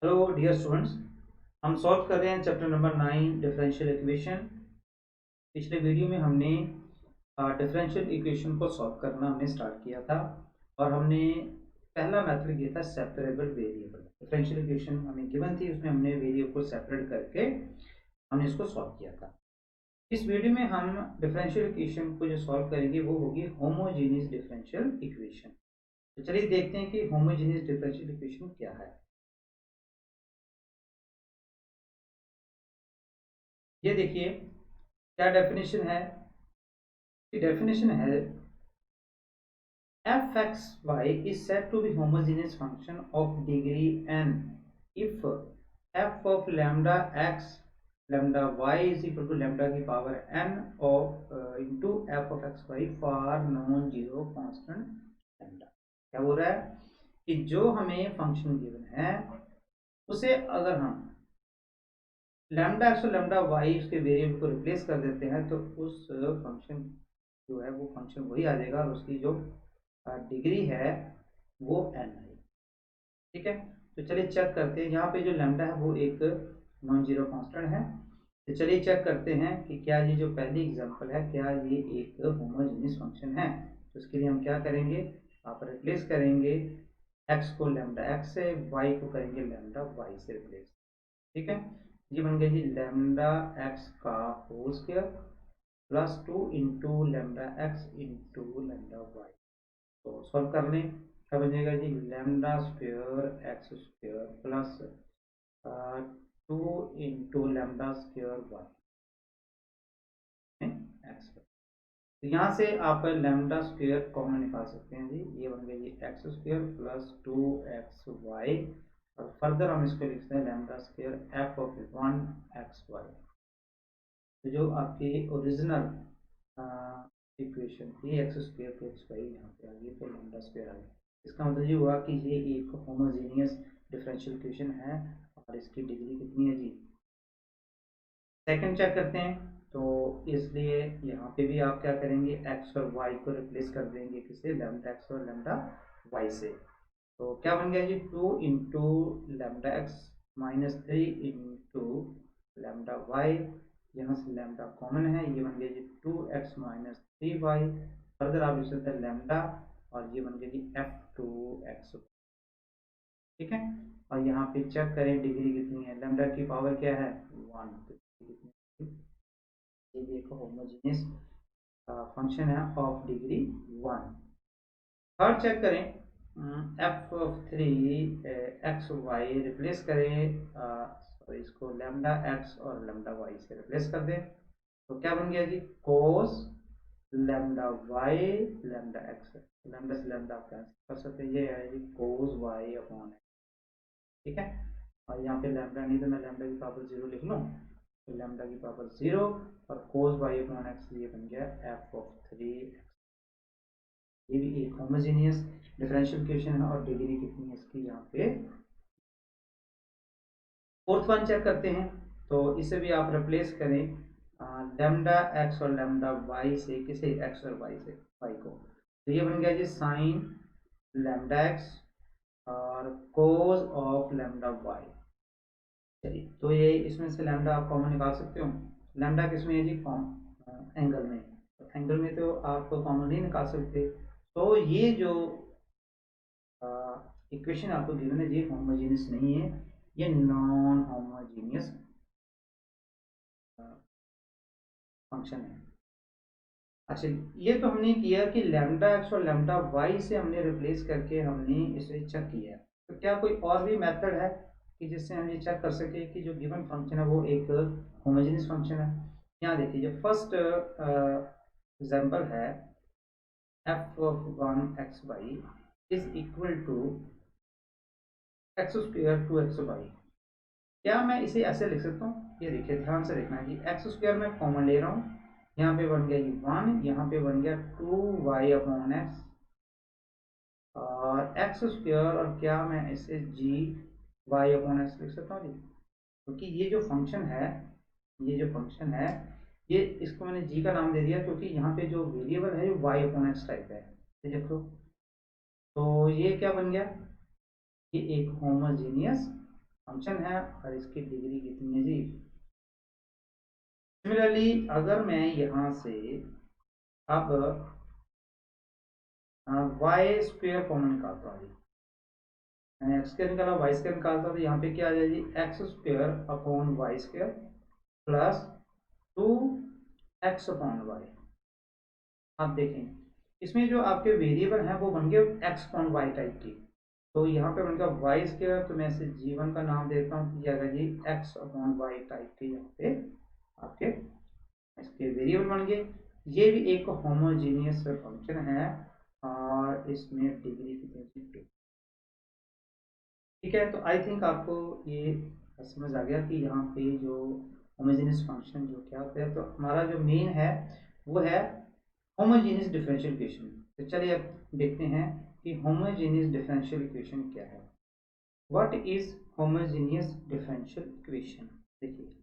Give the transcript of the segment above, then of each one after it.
Hello dear students, हम solve कर रहे हैं चैप्टर नंबर 9 डिफरेंशियल इक्वेशन। पिछले वीडियो में हमने डिफरेंशियल इक्वेशन को सॉल्व करना हमने स्टार्ट किया था और हमने पहला मेथड किया था सेपरेबल वेरिएबल। डिफरेंशियल इक्वेशन हमें गिवन थी, उसमें हमने वेरिएबल को सेपरेट करके हमने इसको सॉल्व किया था। इस वीडियो में हम डिफरेंशियल इक्वेशन को जो सॉल्व करेंगे वो होगी होमोजेनियस डिफरेंशियल इक्वेशन। तो चलिए देखते हैं कि होमोजेनियस डिफरेंशियल इक्वेशन क्या है। ये देखिए क्या डेफिनेशन है। डेफिनेशन है f(x,y) is said to be homogeneous function of degree n if f of lambda x lambda y is equal to lambda की power n of into f of x y for non zero constant lambda। क्या बोल रहा है कि जो हमें function given है उसे अगर हम लैम्डा एक्स और लैम्डा वाई उसके वेरिएबल को रिप्लेस कर देते हैं तो उस फंक्शन जो है वो फंक्शन वही आ जाएगा और उसकी जो डिग्री है वो एन है। ठीक है, तो चलिए चेक करते हैं। यहाँ पे जो लैम्डा है वो एक नॉन जीरो कांस्टेंट है। तो चलिए चेक करते हैं कि क्या ये जो पहली एग्जांपल है क्या ये एक होमोजेनियस फंक्शन है। तो इसके लिए हम क्या करेंगे, आप रिप्लेस करेंगे एक्स को लैम्डा एक्स से, वाई को करेंगे लैम्डा वाई से रिप्लेस। ठीक है, ये बन गया जी लैम्डा एक्स का whole square plus 2 into lambda x into lambda y. तो सॉल्व कर लें, क्या बन जाएगा जी lambda square x square plus 2 into lambda square y x. तो यहाँ से आप लैम्डा स्क्वायर कॉमन निकाल सकते हैं जी, ये बन गया जी एक्स स्क्वायर प्लस 2xy और फर्दर हम इसको लिखते हैं lambda square F of 1xy। तो जो आपकी ओरिजिनल इक्वेशन थी x square two x y यहाँ पे आ गई, तो लैम्डा स्क्वायर आ गया। इसका मतलब ये हुआ कि ये एक होमोजेनियस डिफरेंशियल इक्वेशन है और इसकी डिग्री कितनी है जी। सेकंड चेक करते हैं, तो इसलिए यहाँ पे भी आप क्या करेंगे एक्स और वाई को रिप्लेस कर देंगे किससे, लैम्डा एक्स और लैम्डा वाई से। तो क्या बन गया जी 2 into lambda x minus 3 into lambda y. यहाँ से लैम्डा कॉमन है, ये बन गया जी 2x माइनस 3y। फर्दर आप लिख सकते हैं लैम्डा और ये बन गया जी f2x। ठीक है, और यहाँ पे चेक करें डिग्री कितनी है, लैम्डा की पावर क्या है 1। ये भी एक होमोजेनियस फंक्शन है ऑफ डिग्री 1। थर्ड चेक करें, f of 3 x y replace करें, सॉरी इसको लैम्डा एक्स और लैम्डा वाई से रिप्लेस कर दें। तो क्या बन गया जी cos lambda y lambda x. Lambda से लैम्डा आप कैंसिल कर सकते हैं, ये है जी कोस वाई अपॉन एक्स। ठीक है, और यहाँ पे लैम्डा नहीं तो मैं लैम्डा की पावर 0 लिख लूँ, तो लैम्डा की पावर 0 और कोस वाई अपॉन एक्स, ये बन गया एफ ऑफ 3। ये भी एक होमोजेनियस डिफरेंशियल इक्वेशन है और डिग्री कितनी है इसकी यहाँ पे। फोर्थ वन चेक करते हैं, तो इसे भी आप रिप्लेस करें लैम्डा एक्स और लैम्डा वाई से, किसे एक्स और वाई से, वाई को। तो ये बन गया जी साइन लैम्डा एक्स और कोस ऑफ लैम्डा वाई। चलिए, तो ये इसमें से लैम्डा आप कॉमन निकाल सकते हो। लैम्डा किस में है जी एंगल में, तो एंगल में तो आप कॉमन नहीं निकाल सकते। तो ये जो इक्वेशन आपको गिवन है ये होमोजेनियस नहीं है, ये नॉन होमोजेनियस फंक्शन है। अच्छा, ये तो हमने किया कि लैम्डा एक्स और लैम्डा वाई से हमने रिप्लेस करके हमने इसे चेक किया। तो क्या कोई और भी मेथड है कि जिससे हम ये चेक कर सके कि जो गिवन फंक्शन है वो एक होमोजेनियस फंक्शन है। यहाँ देखिए जो फर्स्ट एग्जांपल है f of 1xy is equal to x square two x y. क्या मैं इसे ऐसे लिख सकता हूँ, ये देखिए ध्यान से देखना है कि एक्स स्क्वायर में कॉमन ले रहा हूँ, यहाँ पे बन गया ये 1, यहाँ पे बन गया 2y अपॉन एक्स और एक्स स्क्वायर, और क्या मैं इसे जी वाई अपॉन एक्स लिख सकता हूँ जी, क्योंकि ये जो फंक्शन है, ये जो फंक्शन है ये, इसको मैंने जी का नाम दे दिया क्योंकि यहाँ पे जो वेरिएबल है वो वाई अपॉन एक्स टाइप है। देखो, तो ये क्या बन गया, ये एक होमोजेनियस फंक्शन है और इसकी डिग्री कितनी है जी। सिमिलरली अगर मैं यहाँ से अब वाई स्क्वेयर कॉमन निकालता हूँ जी, मैंने एक्स स्क्वायर निकाला, वाई स्क्वायर निकालता हूँ, तो यहाँ पे क्या आ जाए जी, x square upon y square plus 2x upon y. आप देखें इसमें जो आपके वेरिएबल हैं वो बन गए एक्स अपॉन वाई टाइप की, तो यहाँ पे बन गया वाई स्क्वायर, तो मैं इसे g1 का नाम देता हूँ, कि आएगा जी एक्स अपॉन वाई टाइप के यहाँ पे आपके इसके वेरिएबल बन गए। ये भी एक होमोजीनियस फंक्शन है और इसमें डिग्री कितनी, ठीक है। तो आई थिंक आपको ये समझ आ गया कि यहाँ पे जो होमोजेनियस फंक्शन जो क्या होता है, तो हमारा जो मेन है वो है होमोजेनियस डिफरेंशियल इक्वेशन। तो चलिए अब देखते हैं कि होमोजेनियस डिफरेंशियल इक्वेशन क्या है। What is homogeneous differential equation. देखिए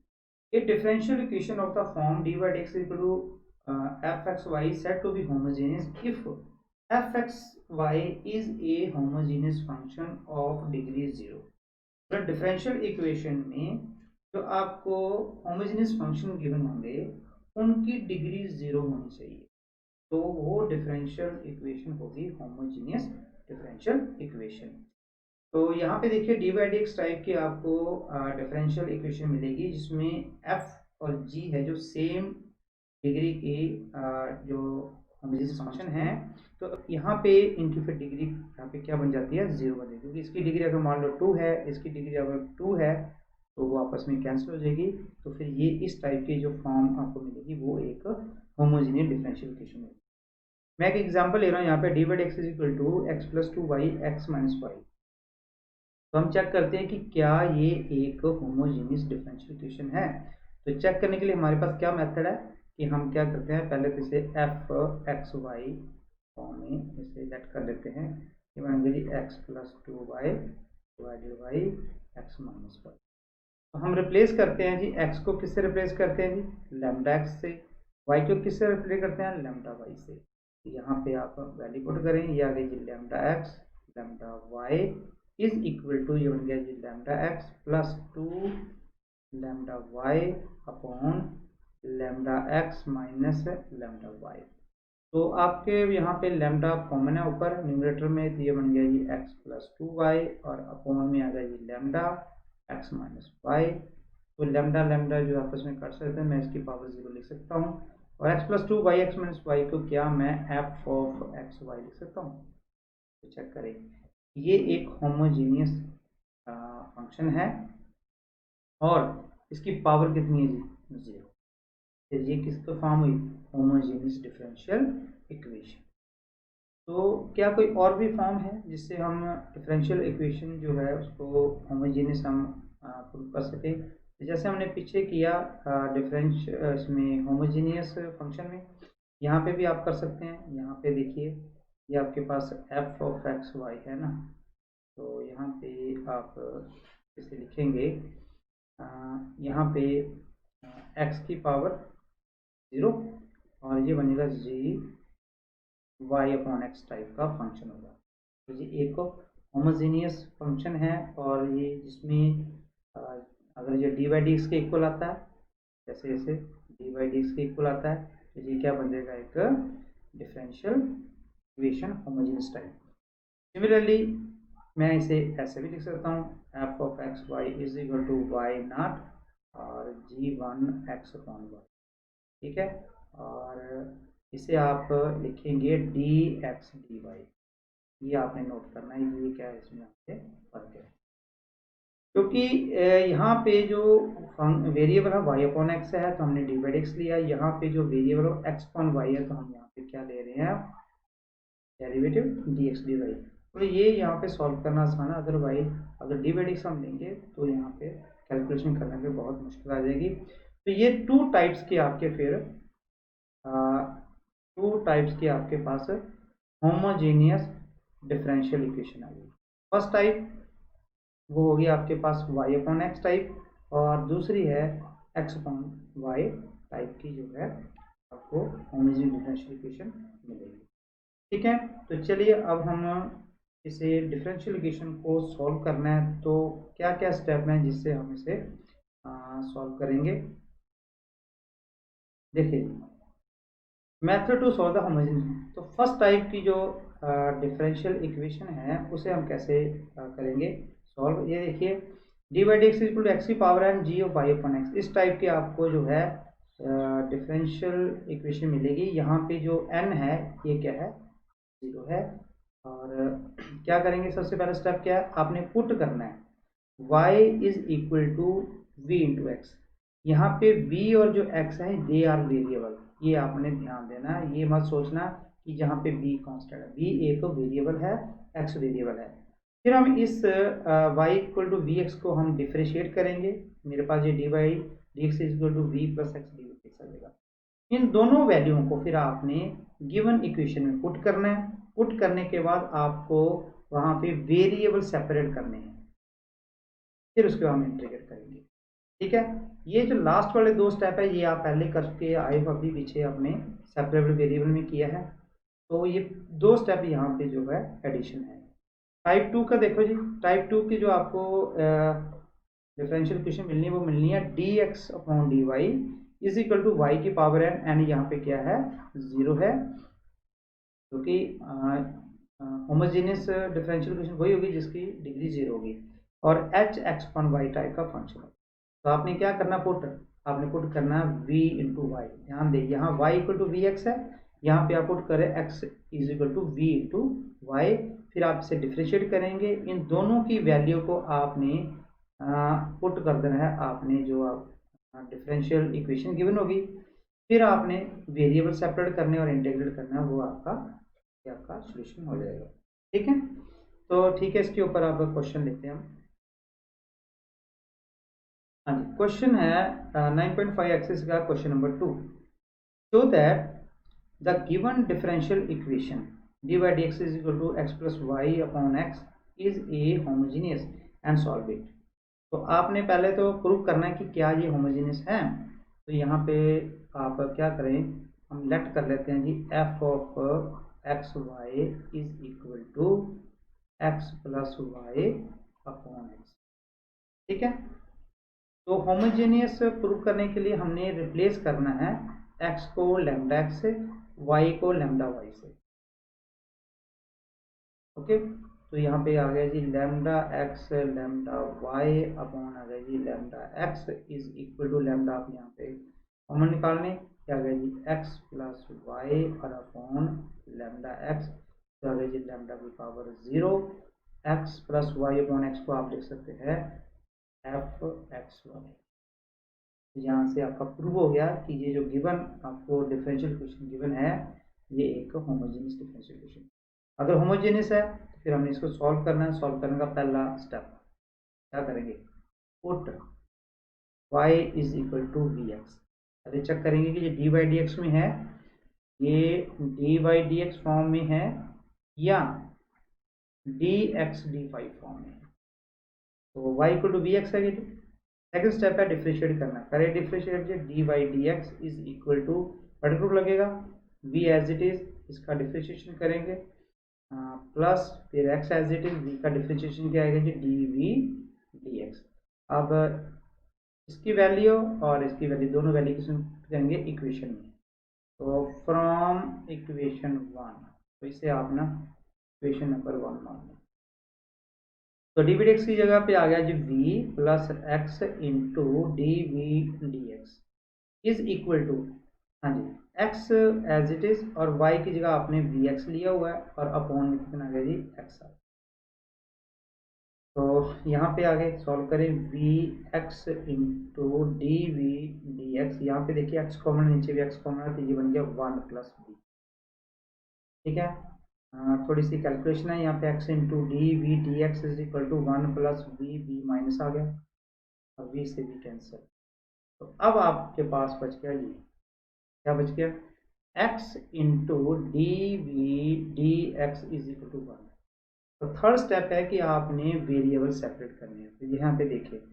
a differential equation of the form dy dx equal to fxy said to be homogeneous if fxy is a homogeneous function of degree 0। तो differential equation में जो आपको homogeneous function given होंगे उनकी degree 0 होनी चाहिए, तो वो डिफरेंशियल इक्वेशन होगी होमोजेनियस डिफरेंशियल इक्वेशन। तो यहाँ पे देखिए d by d x type की आपको डिफरेंशियल इक्वेशन मिलेगी जिसमें एफ और जी है जो सेम डिग्री की जो होमोजेनियस फंक्शन है, तो यहाँ पे इनकी फिर डिग्री यहाँ पे क्या बन जाती है, 0 बन जाएगी, क्योंकि इसकी डिग्री अगर मान लो 2 है, इसकी डिग्री अगर 2 है तो वो आपस में कैंसिल हो जाएगी, तो फिर ये इस टाइप की जो फॉर्म आपको मिलेगी वो एक होमोजेनियस डिफरेंशियल इक्वेशन होगी। मैं एक एग्जांपल ले रहा हूँ यहाँ पे d by d x is equal to x plus 2y x minus y. तो हम चेक करते हैं कि क्या ये एक होमोजेनियस डिफरेंशियल इक्वेशन है। तो चेक करने के लिए हमारे पास क्या मेथड है कि हम क्या करते हैं, पहले तो इसे एफ एक्स वाई फॉर्म में इसे लेट कर लेते हैं, ये बन गई x plus 2y divided by x minus y. तो हम रिप्लेस करते हैं जी, एक्स को किससे रिप्लेस करते हैं जी, लैम्डा एक्स से, वाई को किससे रिप्लेस करते हैं, लैम्डा वाई से। तो यहाँ पे आप वैल्यू पुट करें, ये आ गई जी lambda x lambda y is equal to, ये बन गया जी lambda x plus 2 lambda y upon lambda x minus lambda y. तो आपके यहाँ पे लैम्डा कॉमन है ऊपर न्यूमरेटर में, तो ये बन गया जी एक्स प्लस 2y और अपॉन में आ गया जी लैम्डा एक्स माइनस वाई। तो लैम्डा लैम्डा जो आपस में काट सकते हैं, मैं इसकी पावर 0 लिख सकता हूँ, और x plus 2y x minus y को क्या मैं एफ ऑफ एक्स वाई लिख सकता हूँ। तो चेक करें, ये एक होमोजीनियस फंक्शन है और इसकी पावर कितनी है जी, 0। फिर ये किसका फॉर्म हुई, होमोजीनियस डिफरेंशियल इक्वेशन। तो क्या कोई और भी फॉर्म है जिससे हम डिफरेंशियल इक्वेशन जो है उसको होमोजीनियस हम प्रूव कर सके। तो जैसे हमने पीछे किया डिफरेंश इसमें होमोजीनियस फंक्शन में, यहाँ पे भी आप कर सकते हैं। यहाँ पे देखिए ये आपके पास एफ ऑफ एक्स वाई है ना, तो यहाँ पे आप इसे लिखेंगे, यहाँ पे एक्स की पावर 0 और ये बनेगा जी वाई अपॉन एक्स टाइप का फंक्शन होगा। तो ये एक होमोजीनियस फंक्शन है और ये जिसमें अगर ये डी बाई डी एक्स के इक्वल आता है, जैसे जैसे डी बाई डी एक्स के इक्वल आता है, तो ये क्या बन जाएगा, एक differential equation homogeneous type. Similarly मैं इसे ऐसे भी लिख सकता हूँ, f of x y is equal to y not और जी1 एक्स अपॉन वाई, ठीक है। और इसे आप लिखेंगे डी एक्स डी वाई, ये आपने नोट करना है, ये क्या है इसमें आपके फर्क है, क्योंकि यहाँ पे जो वेरिएबल है वाई अपॉन एक्स है तो हमने डी बाई एक्स लिया, यहाँ पे जो वेरिएबल एक्स अपॉन वाई है तो हम यहाँ पे क्या ले रहे हैं, derivative d x d y. तो ये यहाँ पे सॉल्व करना आसान है, अदरवाइज अगर डी बाई एक्स हम लेंगे तो यहाँ पे कैलकुलेशन करने में बहुत मुश्किल आ जाएगी। तो ये टू टाइप्स के आपके फिर आपके पास होमोजेनियस डिफरेंशियल इक्वेशन आ गई। फर्स्ट टाइप वो होगी आपके पास y अपॉन एक्स टाइप, और दूसरी है x अपॉन वाई टाइप की जो है आपको होमोजेनियस डिफरेंशियल इक्वेशन मिलेगी, ठीक है। तो चलिए अब हम इसे डिफरेंशियल इक्वेशन को सॉल्व करना है तो क्या क्या स्टेप हैं जिससे हम इसे सॉल्व करेंगे। देखिए, method to solve the homogeneous, तो फर्स्ट टाइप की जो डिफरेंशियल इक्वेशन है उसे हम कैसे करेंगे सॉल्व। ये देखिए, d by d x equal to x की power n g of y upon x, इस टाइप की आपको जो है डिफरेंशियल इक्वेशन मिलेगी। यहाँ पे जो एन है ये क्या है, जीरो है। और क्या करेंगे, सबसे पहला स्टेप क्या है, आपने पुट करना है y is equal to v into x. यहाँ पे v और जो x है दे आर वेरिएबल, ये आपने ध्यान देना, ये मत सोचना कि जहाँ पे v कांस्टेंट है, v एक वेरिएबल है, x वेरिएबल है। फिर हम इस y equal to v x को हम डिफ्रेशिएट करेंगे, मेरे पास ये d by d x equal to v plus x d x आ जाएगा। इन दोनों वैल्यूओं को फिर आपने गिवन इक्वेशन में पुट करना है। पुट करने के बाद आपको वहाँ पे वेरिएबल सेपरेट करने हैं, फिर उसके बाद हम इंटीग्रेट करेंगे। ठीक है, ये जो लास्ट वाले दो स्टेप है ये आप पहले करके आए हो, अभी पीछे आपने सेपरेबल वेरिएबल में किया है, तो ये दो स्टेप यहाँ पे जो है एडिशन है। टाइप टू का देखो जी, टाइप टू की जो आपको डिफरेंशियल इक्वेशन मिलनी है वो मिलनी है d x upon d y is equal to y की पावर एन, एन यहाँ पे क्या है, जीरो है, क्योंकि होमोजेनियस डिफरेंशियल इक्वेशन वही होगी जिसकी डिग्री जीरो होगी और h x upon y type का फंक्शन है। तो आपने क्या करना, पुट, आपने पुट करना v इंटू वाई। ध्यान दे, यहाँ y equal to v x है, यहाँ पे आप पुट करें x is equal to v into y. फिर आप इसे डिफ्रेंशिएट करेंगे, इन दोनों की वैल्यू को आपने पुट कर देना है, आपने जो आप डिफरेंशियल इक्वेशन गिवन होगी, फिर आपने वेरिएबल सेपरेट करने और इंटीग्रेट करना है, वो आपका सोल्यूशन हो जाएगा। ठीक है, तो ठीक है, इसके ऊपर आप क्वेश्चन लेते हैं हम। हाँ जी, क्वेश्चन है 9.5 एक्सिस का question number 2। Show that the given differential equation d by d x is equal to x plus y upon x is a homogeneous and solve it. तो आपने पहले तो प्रूव करना है कि क्या ये होमोजीनियस है। तो यहाँ पे आप क्या करें, हम लेट कर लेते हैं जी f of x y is equal to x plus y upon x. ठीक है, तो होमोजेनियस प्रूव करने के लिए हमने रिप्लेस करना है x को लैम्डा एक्स से, y को लैम्डा वाई से। ओके, तो यहाँ पे आ गया जी lambda x lambda y upon आ गया जी lambda x is equal to lambda, आप यहाँ पे कॉमन निकालने, क्या आ गया जी x प्लस वाई और अपॉन लैम्डा एक्स, तो आ गया जी लैम्डा की power zero. x plus y upon x को आप लिख सकते हैं एफ एक्स वाई। यहाँ से आपका प्रूव हो गया कि ये जो गिवन आपको डिफरेंशियल इक्वेशन गिवन है ये एक होमोजेनियस डिफरेंशियल इक्वेशन। अगर होमोजेनियस है तो फिर हमने इसको सॉल्व करना है। सॉल्व करने का पहला स्टेप क्या करेंगे, put y is equal to v x. अरे चेक करेंगे कि ये डी बाई डी एक्स में है, ये d by d x form में है या d x d y form में है। तो y equal to v x है। सेकंड स्टेप है डिफ्रेशिएट करना, करें डिफ्रेशिएट जो d by d x is equal to vertical rule लगेगा v एज इट इज, इसका डिफ्रेशिएशन करेंगे प्लस फिर x as it is, v का डिफ्रेशिएशन क्या आएगा जी डी वी डी एक्स। अब इसकी वैल्यू और इसकी वैल्यू दोनों वैल्यू किस करेंगे इक्वेशन में, तो फ्रॉम इक्वेशन 1, तो इसे आप ना इक्वेशन नंबर 1 मान लो। तो डी वी डी एक्स की जगह पे आ गया जी v plus x into d v d x is equal to, हाँ जी, x एज इट इज और y की जगह आपने वी एक्स लिया हुआ है और अपॉन में कितना आ गया जी x। तो यहाँ पे आगे सॉल्व करें v x into d v d x, यहाँ पे देखिए x कॉमन, नीचे भी x कॉमन है, तो ये बन गया 1 प्लस बी। ठीक है, थोड़ी सी कैलकुलेशन है यहाँ पे, x into d v d x is equal to 1 plus b, b minus आ गया और v से भी कैंसिल। तो अब आपके पास बच गया ये, क्या बच गया, x into d v d x is equal to 1। तो थर्ड स्टेप है कि आपने वेरिएबल सेपरेट करने हैं। तो यहाँ पे देखिए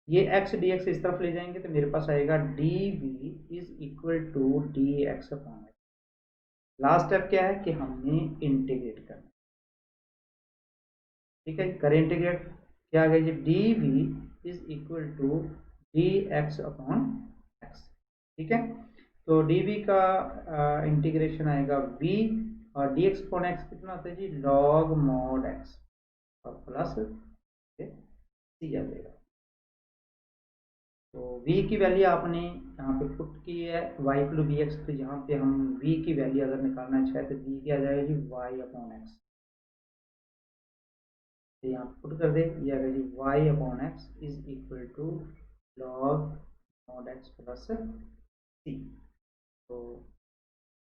ये x डी एक्स इस तरफ ले जाएंगे तो मेरे पास आएगा d v is equal to d x upon x. Last step क्या है कि हमने इंटीग्रेट करना, ठीक है, करें इंटीग्रेट, क्या आ गया जी, d v is equal to d x upon x. ठीक है, तो डी वी का इंटीग्रेशन आएगा वी, और डी एक्स अपॉन एक्स कितना होता है जी, लॉग मॉड एक्स, और प्लस सी आ जाएगा। तो v की वैल्यू आपने यहाँ पे पुट की है y इक्वल बी एक्स, तो यहाँ पे हम v की वैल्यू अगर निकालना चाहे तो v क्या आ जाएगा जी, y अपॉन एक्स। तो यहाँ पुट कर दे, ये आ गया जी y upon x is equal to log mod x plus c. तो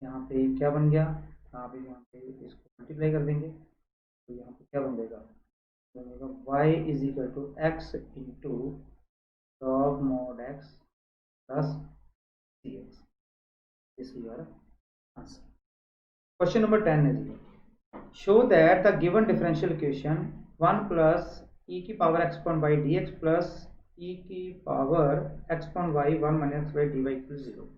यहाँ पे क्या बन गया, यहाँ पे इसको मल्टीप्लाई कर देंगे, तो यहाँ पे क्या बनेगा, y is equal to x into log mod x plus cx. This is your answer. Question number 10 is here. Show that the given differential equation 1 plus e की power x upon y dx plus e की power x upon y 1 minus x by dy equals 0.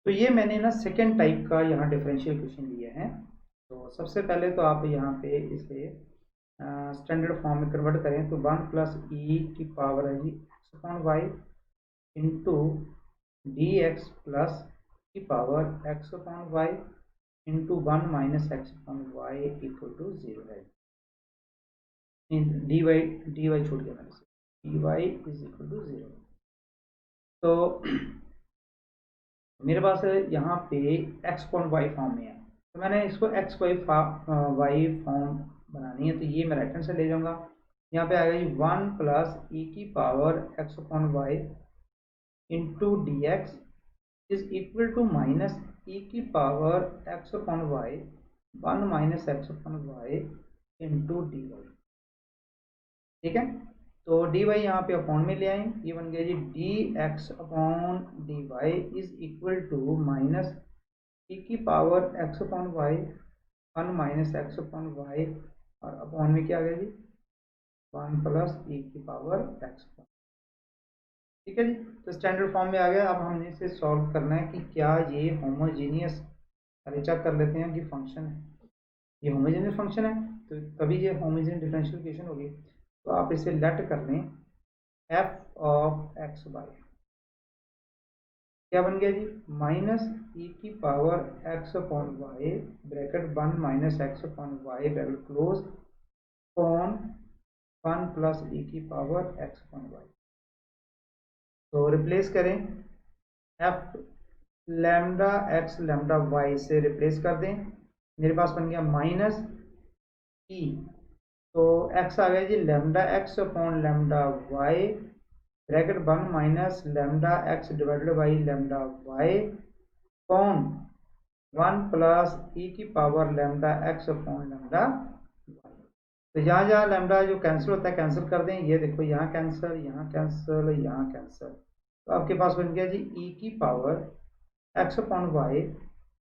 तो ये मैंने ना second type का यहाँ differential equation लिया है। तो सबसे पहले तो आप यहाँ पे इसे स्टैंडर्ड फॉर्म में कन्वर्ट करें, तो 1 प्लस ई की पावर है जी x upon y into d x plus की power x upon y into 1 minus x upon y equal to 0 है। डी वाई छूट गया मेरे से, d y is equal to 0। तो मेरे पास यहाँ पे एक्स अपॉन वाई फॉर्म में है, तो मैंने इसको एक्स वाई फॉर्म बनानी है, तो ये मैं राइट हैंड से ले जाऊंगा। यहाँ पे आएगा जी 1 प्लस ई की power x upon y into d x is equal to minus e की power x upon y 1 minus x upon y into d y. ठीक है, तो डी वाई यहाँ पे अपॉन में ले आए, ये बन गया जी d x upon d y is equal to minus e की power x upon y 1 minus x upon y, और अपॉन में क्या आ गया जी 1 प्लस ई की पावर एक्स। ठीक है जी, तो स्टैंडर्ड फॉर्म में आ गया। अब हमने इसे सॉल्व करना है कि क्या ये होमोजीनियस, अरे चेक कर लेते हैं कि फंक्शन है, ये होमोजीनियस फंक्शन है, तो तभी ये होमोजीनियस डिफरेंशियल इक्वेशन होगी। तो आप इसे लेट कर लें एफ ऑफ एक्स वाई, क्या बन गया जी माइनस ई की power x upon y bracket 1 minus x upon y bracket close upon 1 plus e की पावर एक्स अपॉन वाई। तो रिप्लेस करें, f lambda x lambda y से रिप्लेस कर दें, मेरे पास बन गया माइनस ई, तो एक्स आ गया जी lambda x upon lambda y bracket 1 minus lambda x divided by lambda y upon 1 plus e की power lambda x upon lambda y. तो यहाँ जहाँ लैम्डा जो कैंसिल होता है कैंसिल कर दें, ये देखो यहाँ कैंसिल, यहाँ कैंसिल, यहाँ कैंसिल, तो आपके पास बन गया जी ई की power x upon y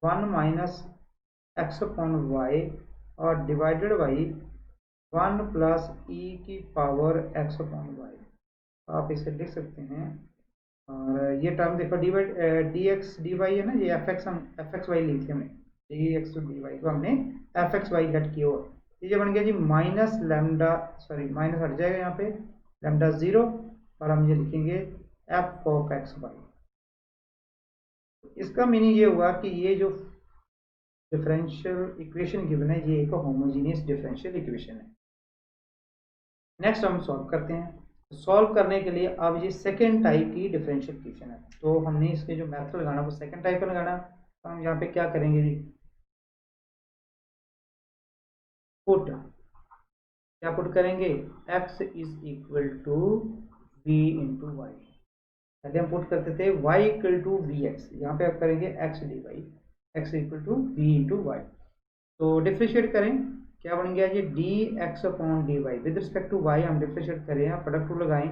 1 minus x upon y और डिवाइडेड बाई 1 प्लस ई की पावर एक्स अपॉन वाई। आप इसे लिख सकते हैं, और ये टर्म देखो डी एक्स डी वाई है ना, ये एफ एक्स वाई ली थी हमने, डी एक्स डी वाई को हमने एफ एक्स वाई लेट किया हुआ, ये बन गया जी माइनस लैम्डा, सॉरी माइनस हट जाएगा यहाँ पे लैम्डा 0, और हम ये लिखेंगे एफ ऑफ एक्स वाई। इसका मीनिंग ये हुआ कि ये जो डिफरेंशियल इक्वेशन गिवन है ये एक होमोजीनियस डिफरेंशियल इक्वेशन है। नेक्स्ट हम सॉल्व करते हैं। सॉल्व करने के लिए अब ये सेकेंड टाइप की डिफरेंशियल इक्वेशन है, तो हमने इसके जो मेथड लगाना वो सेकेंड टाइप का लगाना। तो हम यहाँ पे क्या करेंगे जी, पुट, क्या पुट करेंगे, x is equal to v into y. पहले हम पुट करते थे y equal to v x, यहाँ पे आप करेंगे x d y, x equal to v into y. तो डिफ्रेंशिएट करें, क्या बन गया जी d x upon d y, with respect to y हम डिफ्रेंशिएट करें, यहाँ प्रोडक्ट टू लगाएं,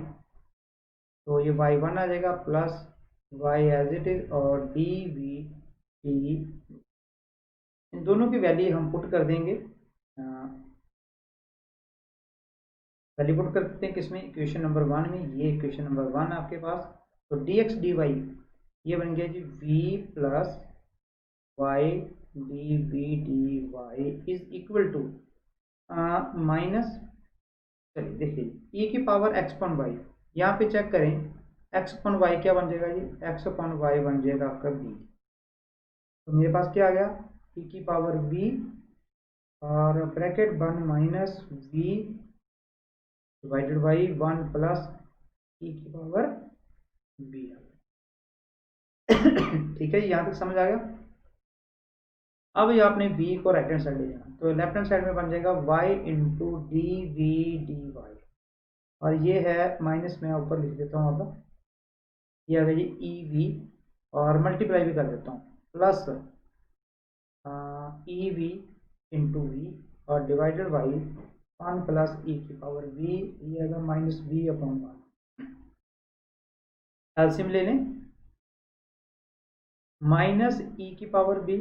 तो ये वाई 1 आ जाएगा plus y as it is और डी वी डी, इन दोनों की वैल्यू हम पुट कर देंगे, वैल्यू पुट कर देते हैं किसमें, इक्वेशन नंबर 1 में, ये इक्वेशन नंबर 1 आपके पास। तो डी एक्स डी वाई ये बन गया जी v plus y d v d y is equal to minus चलिए देखिए ई की पावर एक्स अपॉन वाई, यहाँ पे चेक करें एक्स अपॉन वाई क्या बन जाएगा, ये एक्स अपॉन वाई बन जाएगा आपका बी। तो मेरे पास क्या आ गया, ई की पावर बी और bracket 1 minus v divided by 1 plus e की पावर बी। ठीक है, यहाँ तक समझ आ गया। अब ये आपने v को राइट हैंड साइड ले जाना, तो लेफ्ट हैंड साइड में बन जाएगा y into d v d y, और ये है माइनस में ऊपर लिख देता हूँ, मतलब ये आ गया ये ई वी, और मल्टीप्लाई भी कर देता हूँ plus e v into v और डिवाइडेड बाई 1 प्लस ई की पावर v, ये आएगा माइनस v अपॉन 1। एलसीएम ले लें, माइनस ई की power b,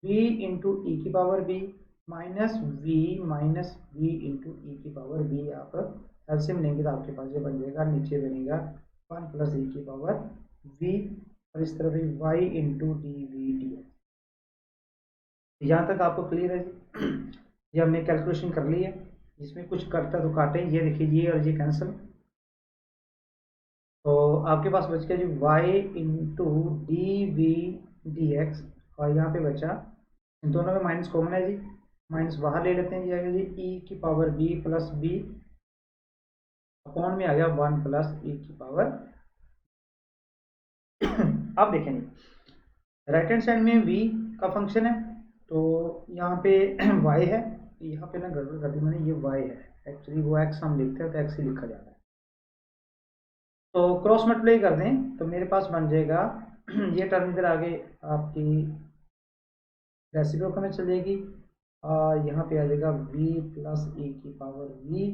v into e की power b minus v into e की पावर b। आप एलसीएम लेंगे तो आपके पास ये बन जाएगा, नीचे बनेगा 1 प्लस ई की पावर v और इस तरफ y into d v d. यहाँ तक आपको क्लियर है जी? ये हमने कैलकुलेशन कर ली है, जिसमें कुछ करता तो काटें, ये देखिए ये और ये कैंसिल, तो आपके पास बच गया जी y into d v d x, और यहाँ पे बचा, इन दोनों में माइनस कॉमन है जी, माइनस बाहर ले लेते हैं, ये आ गया जी ई की power b plus b upon में आ गया 1 प्लस ई की पावर। अब देखें राइट हैंड साइड में v का फंक्शन है, तो यहाँ पे y है, यहाँ पे ना गड़बड़ कर दी मैंने, ये y है, एक्चुअली वो x हम लिखते हैं तो x ही लिखा जाता है, तो क्रॉस मल्टीप्लाई कर दें तो मेरे पास बन जाएगा ये टर्म इधर आगे आपकी रेसिप्रोकल में चल जाएगी, और यहाँ पे आ जाएगा v प्लस e की power v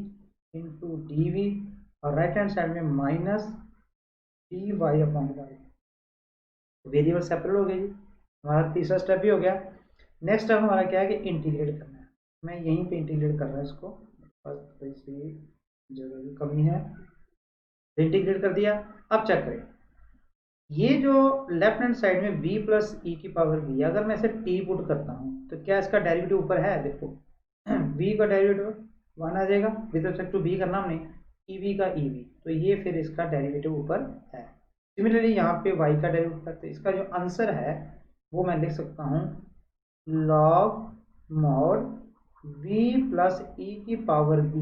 into d v, और राइट हैंड साइड में minus d y upon y, variable separate हो गई जी, हमारा तीसरा स्टेप भी हो गया। नेक्स्ट स्टेप हमारा क्या है कि इंटीग्रेट करना है, मैं यहीं पे इंटीग्रेट कर रहा हूँ इसको, बस थोड़ी सी जगह की कमी है, इंटीग्रेट कर दिया। अब चेक करें, ये जो लेफ्ट हैंड साइड में v प्लस ई की पावर v, अगर मैं इसे t पुट करता हूँ तो क्या इसका डेरिवेटिव ऊपर है, देखो v का डेरिवेटिव 1 आ जाएगा, विद रिस्पेक्ट टू v करना हमने ev का ev, तो ये फिर इसका डेरिवेटिव ऊपर है। सिमिलरली यहाँ पे y का डेरिवेटिव, तो इसका जो आंसर है वो मैं लिख सकता हूँ log mod v plus e की power v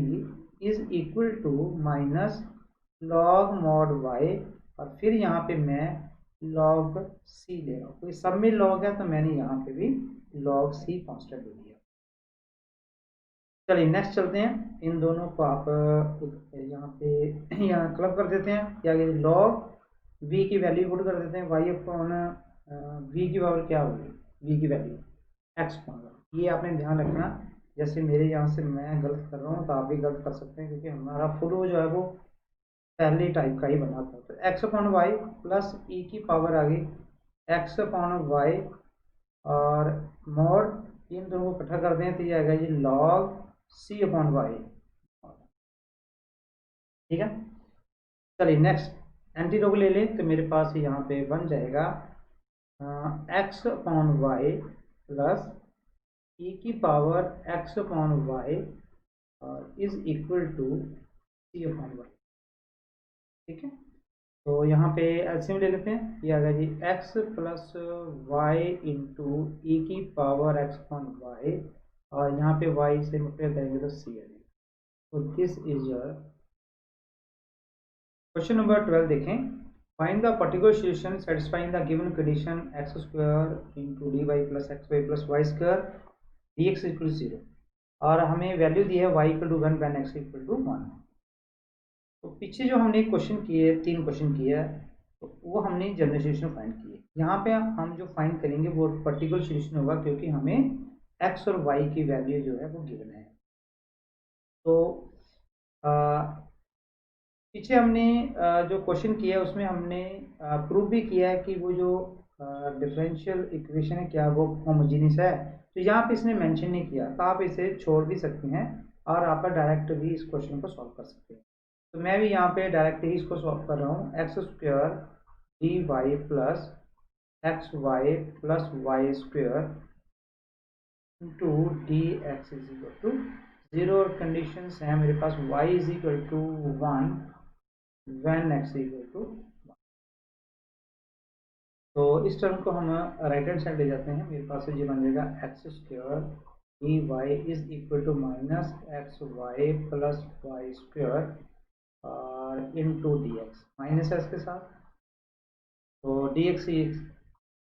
is equal to minus log mod y, और फिर यहाँ पे मैं log c ले रहा हूँ, कोई सब में log है तो मैंने यहाँ पे भी log c कांस्टेंट ले लिया। चलिए नेक्स्ट चलते हैं, इन दोनों को आप यहाँ पे यहाँ क्लब कर देते हैं, क्या log v की वैल्यू पुट कर देते हैं, y अपॉन v की पावर क्या होगी, v की वैल्यू x अपॉन, ये आपने ध्यान रखना, जैसे मेरे यहाँ से मैं गलत कर रहा हूँ तो आप भी गलत कर सकते हैं, क्योंकि हमारा फुल जो है वो पहले टाइप का ही बना था, तो x upon y plus e की पावर आ गई एक्स अपॉन वाई, और मॉड इन दोनों को इकट्ठा कर दें तो ये आएगा जी लॉग सी अपॉन वाई। ठीक है, चलिए नेक्स्ट एंटीडोग ले लें, तो मेरे पास यहाँ पे बन जाएगा x upon y plus e की पावर एक्स अपॉन वाई और is equal to c upon y. ठीक है, तो यहाँ पे एलसीएम ले लेते हैं, ये आ गया जी x plus Y into e की पावर x अपॉन वाई, और यहाँ पे y से मल्टीप्लाई करेंगे तो c आ जाएगा। तो this is your question number 12। देखें, find the particular solution satisfying the given condition x square into d y plus x y plus y square d x equal to 0, और हमें value दी है y equal to 1 when x equal to 1। तो पीछे जो हमने question किए, 3 question किए, तो वो हमने जनरल सॉल्यूशन फाइंड किए, यहाँ पे हम जो फाइंड करेंगे वो पर्टिकुलर सॉल्यूशन होगा, क्योंकि हमें x और y की वैल्यू जो है वो गिवन है। तो पीछे हमने जो क्वेश्चन किया उसमें हमने प्रूव भी किया है कि वो जो डिफरेंशियल इक्वेशन है क्या वो होमोजीनियस है, तो यहाँ पे इसने मेंशन नहीं किया, तो आप इसे छोड़ भी सकते हैं और आप डायरेक्ट भी इस क्वेश्चन को सॉल्व कर सकते हैं। तो मैं भी यहाँ पे डायरेक्ट ही इसको सॉल्व कर रहा हूँ, x square d y plus x y plus y square into d x is equal to 0 और कंडीशंस हैं मेरे पास y is equal to 1 when x equal to 1। तो इस टर्म को हम राइट हैंड साइड ले जाते हैं, मेरे पास ये बन जाएगा x square d y is equal to minus x y plus y square और into d x, minus है इसके साथ, तो डी एक्स ये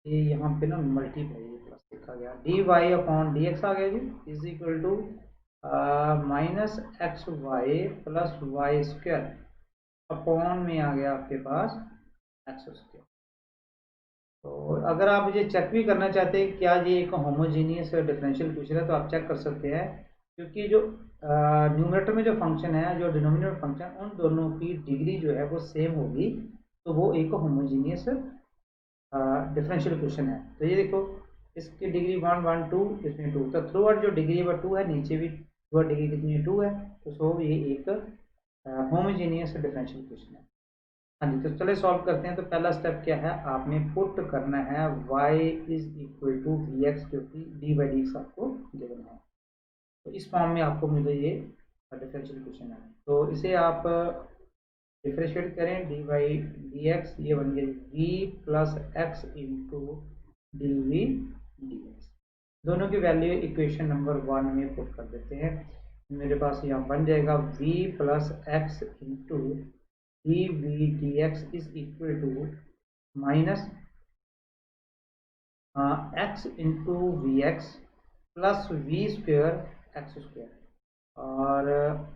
यहाँ पे ना मल्टीप्लाई प्लस लिखा गया, d y upon d x आ गया जी is equal to minus x y plus y square upon में आ गया आपके पास एक्स स्क्वायर। तो अगर आप मुझे चेक भी करना चाहते हैं क्या ये एक होमोजीनियस डिफरेंशियल इक्वेशन है तो आप चेक कर सकते हैं, क्योंकि जो न्यूमरेटर में जो फंक्शन है जो डिनोमिनेटर फंक्शन उन दोनों की डिग्री जो है वो सेम होगी, तो वो एक होमोजीनियस डिफरेंशियल इक्वेशन है। तो ये देखो इसकी डिग्री 1 1 2, इसमें 2, तो थ्रू आउट जो डिग्री वो 2 है, नीचे भी थ्रू आउट डिग्री कितनी 2 है, तो सो ये एक होमोजीनियस डिफरेंशियल इक्वेशन है। हाँ जी, तो चले सॉल्व करते हैं। तो पहला स्टेप क्या है, आपने पुट करना है y is equal to v x, क्योंकि डी बाई डी एक्स आपको गिवन है, तो इस फॉर्म में आपको मिले ये डिफरेंशियल इक्वेशन है। तो इसे आप डिफरेंशिएट करें डी बाई डी एक्स, ये बन गया v plus x into d v d x. दोनों की वैल्यू इक्वेशन नंबर 1 में पुट कर देते हैं। मेरे पास यहाँ बन जाएगा v plus x into d v d x is equal to minus x into v x plus v square x square, और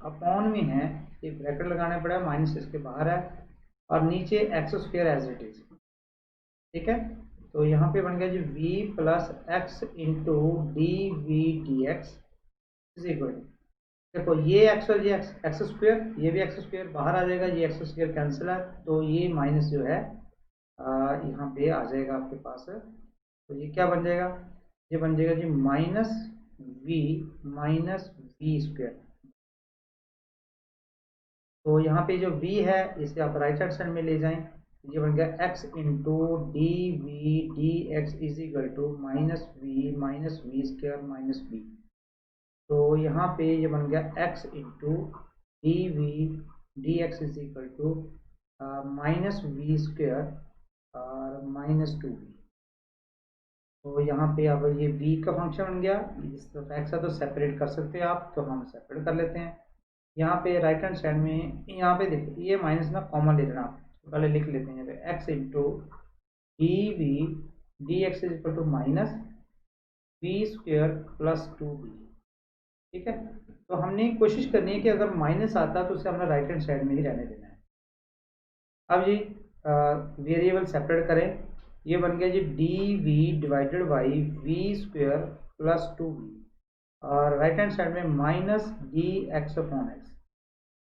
अपॉन में है एक ब्रैकेट लगाना पड़ा, माइनस इसके बाहर है, और नीचे x square as it is, ठीक है। तो यहाँ पे बन गया जी v plus x into d v d x is equal to, देखो ये एक्स और ये एक्स स्क्वेयर, ये भी एक्स स्क्वेयर बाहर आ जाएगा, ये एक्स स्क्वेयर कैंसिल है, तो ये माइनस जो है यहाँ पे आ जाएगा आपके पास। तो ये क्या बन जाएगा, ये बन जाएगा जी माइनस वी स्क्वेयर। तो यहाँ पे जो v है इसे आप राइट हैंड साइड में ले जाएं, ये बन गया x into d v d x is equal to minus v square minus b. तो यहाँ पे ये बन गया x into d v d x is equal to minus v square और माइनस 2v। तो यहाँ पे अब ये v का फंक्शन बन गया, इस तरफ x है तो सेपरेट कर सकते हैं आप, तो हम सेपरेट कर लेते हैं। यहाँ पे राइट हैंड साइड में यहाँ पे देखो ये माइनस ना कॉमन ले लेना आप, तो पहले लिख लेते हैं यहाँ पे x into d v d x is equal to minus v square plus 2v, ठीक है। तो हमने कोशिश करनी है कि अगर माइनस आता तो उसे हमने राइट हैंड साइड में ही रहने देना है। अब जी वेरिएबल सेपरेट करें, ये बन गया जी d v divided by v square plus 2v, और राइट हैंड साइड में minus d x upon x.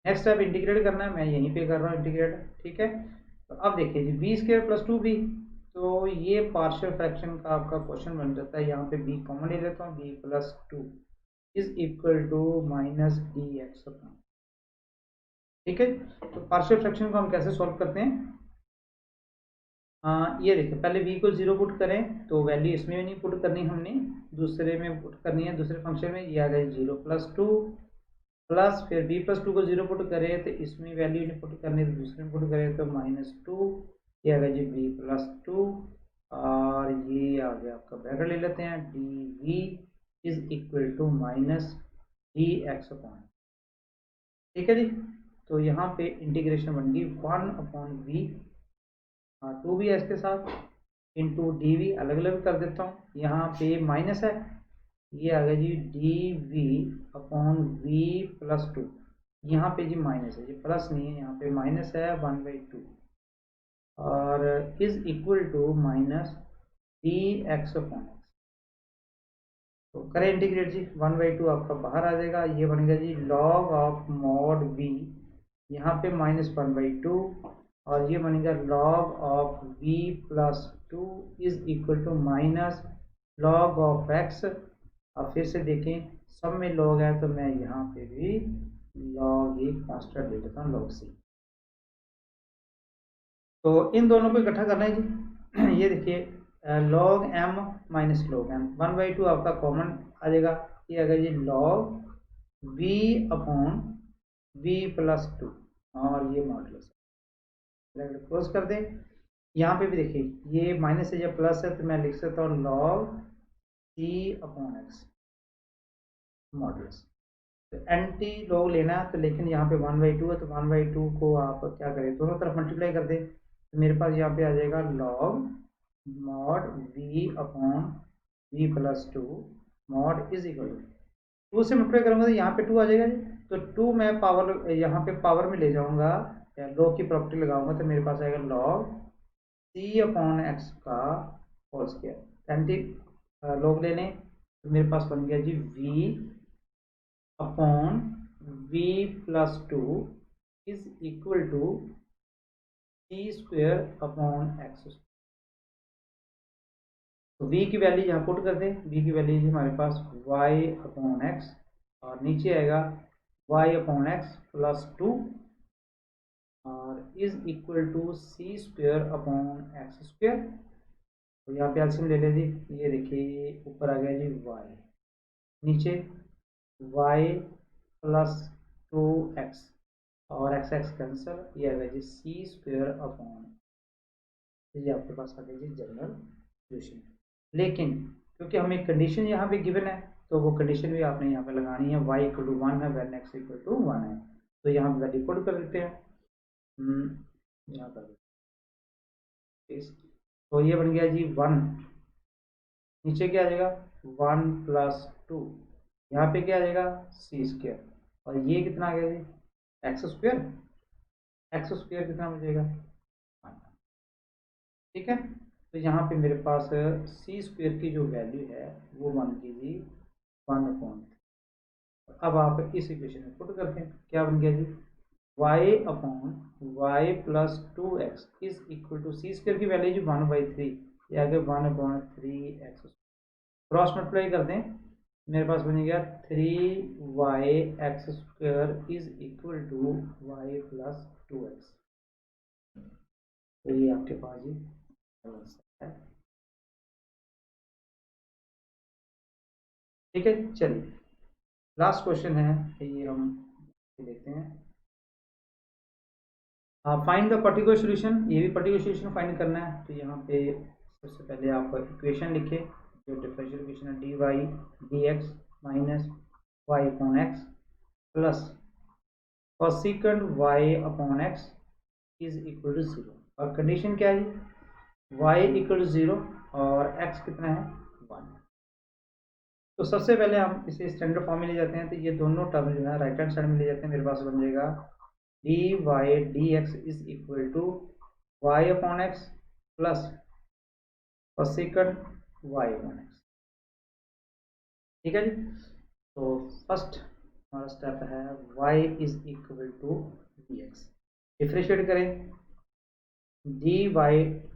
Next step integrate करना है, मैं यहीं पे कर रहा हूँ इंटीग्रेट, ठीक है। तो अब देखिए G B square plus 2b, तो ये पार्शियल फ्रैक्शन का आपका क्वेश्चन बन जाता है। यहाँ पे b कॉमन ले लेता हूँ, b plus 2 is equal to minus d x upon, ठीक है। तो पार्शियल फ्रैक्शन को हम कैसे सॉल्व करते हैं, ये देखिए पहले v को 0 पुट करें, तो वैल्यू इसमें भी नहीं पुट करनी, हमने दूसरे में पुट करनी है, दूसरे फंक्शन में। ये आ गया 0 प्लस 2 प्लस फिर b प्लस 2 को 0 पुट करें तो इसमें वैल्यू नहीं पुट करनी, तो दूसरे में पुट करें तो माइनस 2, ये आ गया जी b प्लस 2, और ये आ गया आपका ब्रैकेट ले लेते हैं d v is equal to minus d x upon, ठीक है जी। तो यहाँ पे इंटीग्रेशन बन गई 1 अपॉन वी, 2 भी है इसके साथ, इंटू डी वी अलग अलग कर देता हूँ, यहाँ पे माइनस है, ये आ गया जी d v upon v plus 2, यहाँ पे जी माइनस है, ये प्लस नहीं है, यहाँ पे माइनस है 1/2, और is equal to minus d x upon x. तो करें इंटीग्रेट जी, 1/2 आपका बाहर आ जाएगा, ये बन गया जी लॉग ऑफ मॉड वी, यहाँ पे माइनस 1/2, और ये बनेगा log of v plus 2 is equal to minus log of x। अब फिर से देखें सब में लॉग है, तो मैं यहाँ पे भी लॉग एक कांस्टेंट ले लेता हूँ, लॉग c। तो इन दोनों को इकट्ठा करना है जी, ये देखिए log m minus log m, 1/2 आपका कॉमन आ जाएगा, ये आ गया जी log v upon v plus 2 और ये मॉडुलस ब्रैकेट क्लोज कर दें। यहाँ पे भी देखिए ये माइनस है या प्लस है तो मैं लिख सकता हूँ log c upon x modulus. तो एंटी लॉग लेना है तो लेकिन यहाँ पे 1/2 है तो 1/2 को आप क्या करें दोनों तरफ मल्टीप्लाई कर दें तो मेरे पास यहाँ पे आ जाएगा log mod v upon v plus 2 mod is equal to 2 से मल्टीप्लाई करूँगा तो यहाँ पे 2 आ जाएगा जी। तो 2 मैं पावर यहाँ पे पावर में ले जाऊँगा या लॉग की प्रॉपर्टी लगाऊंगा तो मेरे पास आएगा log c अपॉन एक्स का होल स्क्वायर। एंटी लॉग ले लें तो मेरे पास बन गया जी v upon v plus 2 is equal to c square upon x. तो v की वैल्यू यहाँ पुट कर दें। v की वैल्यू हमारे पास y अपॉन एक्स और नीचे आएगा y अपॉन एक्स प्लस 2 और is equal to c square upon x square. तो यहाँ पे एलसीएम ले लें जी। ये देखिए ये ऊपर आ गया जी y नीचे y प्लस 2x और एक्स एक्स कैंसिल ये आ गया जी सी स्क्वेयर अपॉन ये आपके पास आ गया जी जनरल सॉल्यूशन। लेकिन क्योंकि हमें कंडीशन यहाँ पे गिवन है तो वो कंडीशन भी आपने यहाँ पे लगानी है y इक्वल टू 1 है व्हेन x इक्वल टू 1 है तो यहाँ पे वैल्यू पुट कर देते हैं। यहाँ कर देते हैं तो ये बन गया जी 1 नीचे क्या आ जाएगा 1 प्लस 2 यहाँ पे क्या आ जाएगा सी स्क्वायर और ये कितना आ गया जी एक्स स्क्वायर कितना बचेगा 1। ठीक है तो यहाँ पे मेरे पास सी स्क्वायर की जो वैल्यू है वो बन गई जी 1/3। अब आप इस इक्वेशन में पुट करते हैं क्या बन गया जी y upon y plus 2x is equal to c square की वैल्यू जी 1/3 ये आगे 1/3x क्रॉस मल्टीप्लाई कर दें मेरे पास बन गया 3y x² is equal to y plus 2x। तो ये आपके पास जी है। ठीक है चलिए लास्ट क्वेश्चन है ये हम देखते हैं। फाइंड द पर्टिकुलर सॉल्यूशन ये भी पर्टिकुलर सॉल्यूशन फाइंड करना है तो यहाँ पे सबसे पहले आप इक्वेशन लिखें जो डिफरेंशियल इक्वेशन है dy dx minus y upon x plus cosecant y upon x is equal to 0 और कंडीशन क्या है y इक्वल टू 0 और x कितना है 1। तो सबसे पहले हम इसे स्टैंडर्ड फॉर्म में ले जाते हैं तो ये दोनों टर्म जो है राइट हैंड साइड में ले जाते हैं मेरे पास बन जाएगा dy dx is equal to y upon x plus cosecant y upon x. ठीक है जी तो फर्स्ट हमारा स्टेप है y is equal to dx differentiate करें dy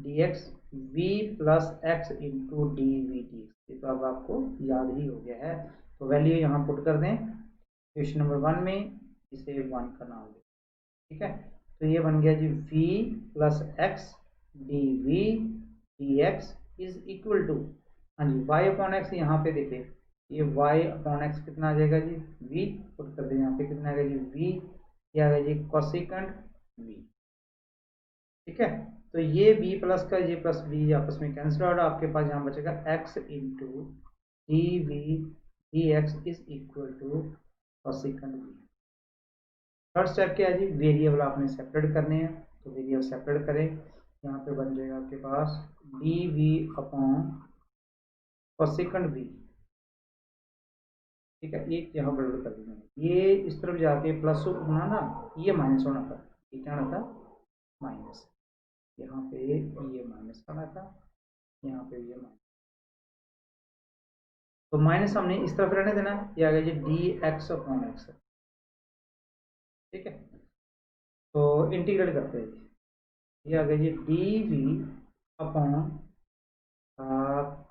dx v plus x into d v d ये तो अब आपको याद ही हो गया है तो वैल्यू यहाँ पुट कर दें इक्वेशन नंबर 1 में इसे 1 का नाम दें। ठीक है तो ये बन गया जी v plus x d v d x is equal to हाँ जी y अपॉन एक्स यहाँ पे देखिए ये y अपॉन एक्स कितना आ जाएगा जी v पुट कर दें यहाँ पे कितना आ गया जी v ये आ गया जी कोसेकेंट v। ठीक है तो ये b प्लस का ये प्लस b आपस में कैंसिल आउट आपके पास यहाँ बचेगा x into d v d x is equal to cosecant v। Third step क्या है जी वेरिएबल आपने सेपरेट करने हैं तो वेरिएबल सेपरेट करें यहाँ पे बन जाएगा आपके पास d v upon cosecant v। ठीक है एक यहाँ गड़बड़ कर देना ये इस तरफ जाके प्लस होना ना ये माइनस होना था ये क्या होना था माइनस यहाँ पे ये माइनस आना था यहाँ पे ये माइनस तो माइनस हमने इस तरफ रहने देना ये आ गया जी डी एक्स अपॉन एक्स। ठीक है तो इंटीग्रेट करते हैं जी ये आ गया जी d v upon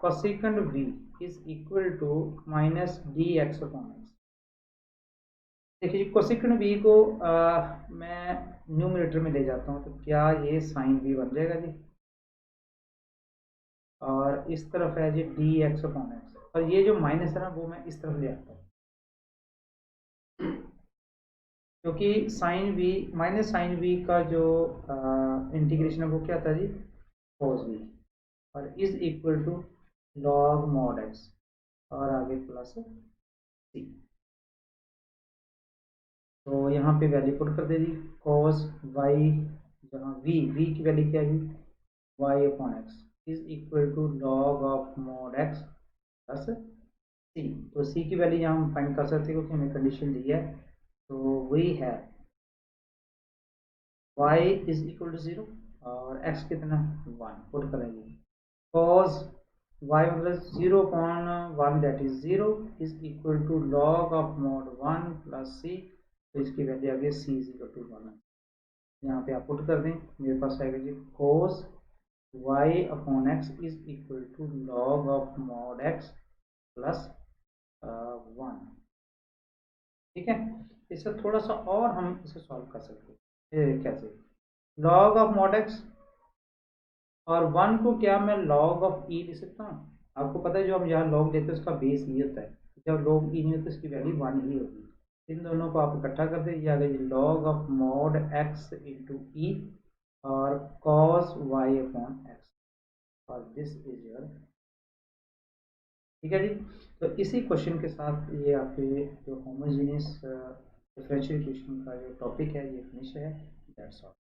cosecant v is equal to minus d x upon x. देखिए कोसेकेंट v को मैं न्यूमरेटर में ले जाता हूँ तो क्या ये साइन v बन जाएगा जी और इस तरफ है जी डी एक्स अपॉन एक्स और ये जो माइनस है ना वो मैं इस तरफ ले आता हूँ क्योंकि sine v minus sine v का जो इंटीग्रेशन है वो क्या था जी, कोस वी, और is equal to log mod x और आगे प्लस सी। तो यहाँ पे वैल्यू पुट कर दे जी, कॉस वाई, जहाँ वी की वैल्यू क्या है, Y upon x is equal to log of mod x plus c. तो सी की वैल्यू यहाँ हम फाइंड कर सकते हैं क्योंकि हमें कंडीशन दी है, तो वही है y इज इक्वल टू 0 और x कितना 1 पुट करेंगे, cos y मतलब 0 upon 1 that is 0 is equal to log of mod 1 plus c. तो इसकी वैल्यू आ गई सी इज इक्वल टू 1। यहाँ पे आप पुट कर दें, मेरे पास आएगा जी cos y upon x is equal to log of mod x plus 1। ठीक है, इससे थोड़ा सा और हम इसे सॉल्व कर सकते हैं। कैसे, लॉग ऑफ मॉड एक्स और 1 को क्या मैं लॉग ऑफ ई लिख सकता हूँ। आपको पता है जो हम यहाँ लॉग लेते हैं उसका बेस ई होता है, जब लॉग ई नहीं होता इसकी वैल्यू 1 ही होगी। इन दोनों को आप इकट्ठा कर दें, ये आ गया log of mod x into e और कॉस वाई अपॉन एक्स, और दिस इज योर। ठीक है जी, तो इसी क्वेश्चन के साथ ये आपके जो होमोजेनियस डिफरेंशियल इक्वेशन का जो टॉपिक है ये फिनिश है। That's all.